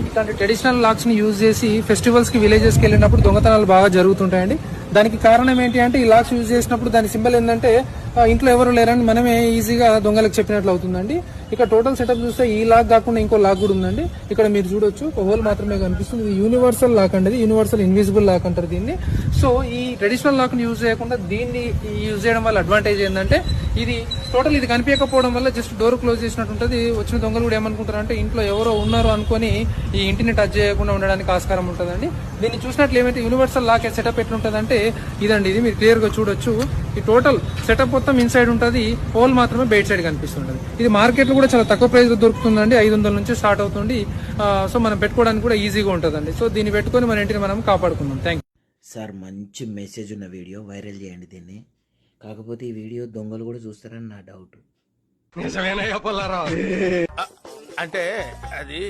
ఇట్లాంటి ట్రెడిషనల్ లాక్స్ ని యూజ్ చేసి ఫెస్టివల్స్ కి విలేజెస్ కి వెళ్ళినప్పుడు దొంగతనాలు బాగా జరుగుతుంటాయండి. దానికి కారణం ఏంటి అంటే ఈ లాక్స్ యూజ్ చేసినప్పుడు దాని సింబల్ ఏంటంటే ఇంట్లో ఎవరు లేరని మనమే ఈజీగా దొంగలకు చెప్పినట్లు అవుతుందండి. ఇక్కడ టోటల్ సెటప్ చూస్తే ఈ లాక్ కాకుండా ఇంకో లాక్ కూడా ఉందండి. ఇక్కడ మీరు చూడొచ్చు ఒక హోల్ మాత్రమే కనిపిస్తుంది. ఇది యూనివర్సల్ లాక్ అండి, యూనివర్సల్ ఇన్విజిబుల్ లాక్ అంటారు దీన్ని. సో ఈ ట్రెడిషనల్ లాక్ ని యూజ్ చేయకుండా దీన్ని యూజ్ చేయడం వల్ల అడ్వాంటేజ్ ఏంటంటే ఇది టోటల్ ఇది కనిపించకపోవడం వల్ల జస్ట్ డోర్ క్లోజ్ చేసినట్టు ఉంటుంది. వచ్చిన దొంగలు కూడా ఏమనుకుంటారు అంటే ఇంట్లో ఎవరో ఉన్నారు అనుకొని ఈ ఇంటిని టచ్ చేయకుండా ఉండడానికి ఆస్కారం ఉంటుందండి. దీన్ని చూసినట్లు ఏమైతే యూనివర్సల్ లాక్ సెటప్ ఎట్లుంటదంటే ఇదండి, ఇది మీరు క్లియర్ గా చూడొచ్చు. ఈ టోటల్ సెటప్ మొత్తం ఇన్సైడ్ ఉంటుంది, హోల్ మాత్రమే బయట సైడ్ కనిపిస్తుంటది. ఇది మార్కెట్ లో కూడా చాలా తక్కువ ప్రైస్ లో దొరుకుతుందండి, 500 నుంచి స్టార్ట్ అవుతుంది. సో మనం పెట్టుకోవడానికి కూడా ఈజీగా ఉంటుందండి. సో దీన్ని పెట్టుకొని మన ఇంటిని మనం కాపాడుకుందాం. Thank you sir. మంచి మెసేజ్ ఉన్న వీడియో, వైరల్ చేయండి దీన్ని. కాకపోతే ఈ వీడియో దొంగలు కూడా చూస్తారని నా డౌట్. నిజమేనా అంటే అది